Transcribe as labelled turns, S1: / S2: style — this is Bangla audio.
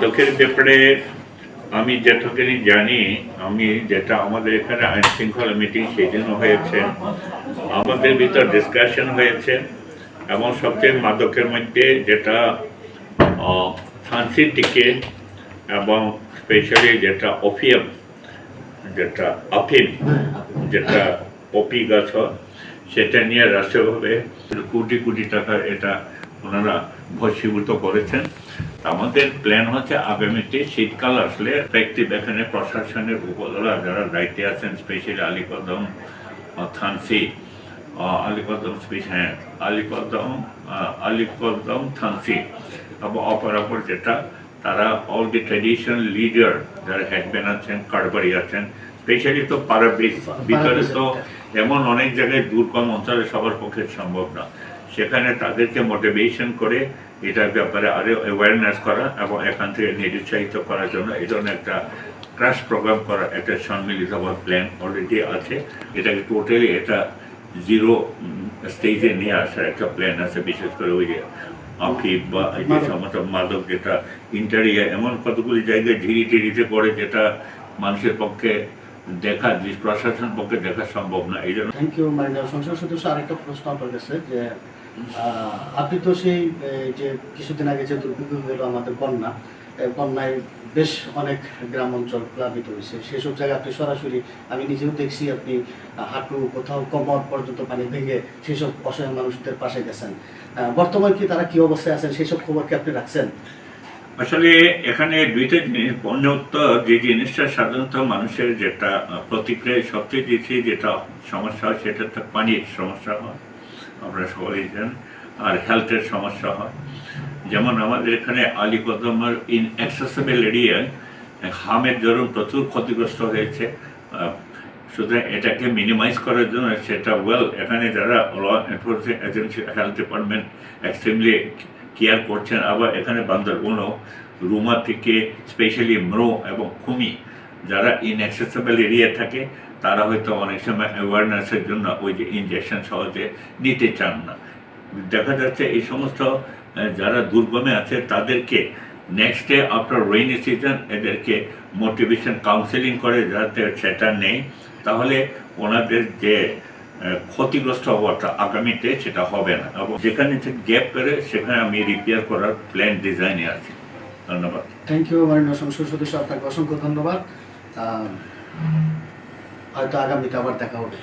S1: মাদকের ব্যাপারে আমি যেটুকুনি জানি, আমি যেটা আমাদের এখানে আইন শৃঙ্খলা মিটিং সেদিনও হয়েছে, আমাদের ভিতর ডিসকাশন হয়েছে এবং সবচেয়ে মাদকের মধ্যে যেটা ফান্সি টিকে এবং স্পেশালি যেটা অফিয়াম, যেটা আফিম, যেটা পপি গাছ সেটা নিয়ে রাষ্ট্রীয়ভাবে কোটি কোটি টাকা এটা ওনারা ভস্মীভূত করেছেন। আমাদের প্ল্যান হচ্ছে আগামীতে শীতকাল আসলে ব্যক্তিব এখানে প্রশাসনের উপজেলা যারা দায়িত্বে আছেন, স্পেশালি আলীকদম থানসি, আলীকদম থানসি এবং অপরাপর যেটা তারা অল দি ট্র্যাডিশনাল লিডার যারা হেডম্যান আছেন, কারবারি আছেন, স্পেশালি তো পাড়ার ভিতরে তো এমন অনেক জায়গায় দুর্গম অঞ্চলে সবার পক্ষে সম্ভব না, সেখানে তাদেরকে মোটিভেশন করে এটার ব্যাপারে আরও অ্যাওয়ারনেস করা এবং এখান থেকে নিরুৎসাহিত করার জন্য এই ধরনের একটা ক্রাশ প্রোগ্রাম করার একটা সম্মিলিত প্ল্যান অলরেডি আছে। এটাকে টোটালি এটা জিরো স্টেজে নিয়ে আসার একটা প্ল্যান আছে, বিশেষ করে ওই যে আফিম বা এই যে সমস্ত মাদক যেটা ইন্টারিয়া এমন কতগুলি জায়গায় ঝিরিটিরিতে পড়ে যেটা মানুষের পক্ষে দেখা, প্রশাসন পক্ষে দেখা সম্ভব না। এই জন্য
S2: থ্যাংক ইউ মাননীয় সংসদ সদস্য। আরেকটা প্রশ্ন আপনার কাছে যে আপনি তো সেই যে কিছুদিন আগে যে দুর্ভিক্ষ হলো আমাদের বন্যায় বেশ অনেক গ্রাম অঞ্চল প্লাবিত হয়েছে, সেসব জায়গায় আপনি সরাসরি, আমি নিজেও দেখছি আপনি হাঁটু কোথাও কোমর পর্যন্ত পানি ভেঙে সেসব অসহায় মানুষদের পাশে গেছেন। বর্তমান কি তারা কি অবস্থায় আছেন সেসব খবর কি আপনি রাখছেন?
S1: আসলে এখানে দুইটা জিনিস, বন্যোত্তর যে জিনিসটা সাধারণত মানুষের যেটা প্রতিক্রিয়া সবচেয়ে বেশি যেটা সমস্যা হয় সেটা তো পানির সমস্যা হয়, আপনারা সবাই জানেন, আর হেলথের সমস্যা হয়। যেমন আমাদের এখানে আলীকদমের ইনঅ্যাক্সেসিবল এরিয়ায় হামের জন্য প্রচুর ক্ষতিগ্রস্ত হয়েছে। সুতরাং এটাকে মিনিমাইজ করার জন্য সেটা এখানে যারা law enforcement agency, health department extremely care করছেন। আবার এখানে বান্দরবনও রুমা থেকে স্পেশালি ম্রো এবং খুমি যারা ইনঅ্যাক্সেসিবল এরিয়া থাকে তারা হয়তো অনেক সময় অ্যাওয়ারনেসের জন্য ওই যে ইনজেকশন সহজে নিতে চান না। দেখা যাচ্ছে এই সমস্ত যারা দুর্গমে আছে তাদেরকে next day after rainy season এদেরকে মোটিভেশন কাউন্সেলিং করে যাতে সেটা নেই, তাহলে ওনাদের যে ক্ষতিগ্রস্ত হওয়াটা আগামীতে সেটা হবে না। এবং যেখানে গ্যাপ করে সেখানে আমি রিপেয়ার করার প্ল্যান ডিজাইনে আছি। ধন্যবাদ।
S2: থ্যাংক ইউ মাননীয় সংসদ সদস্য, আপনাকে অসংখ্য ধন্যবাদ। হয়তো আগামীতে আবার দেখা হবে।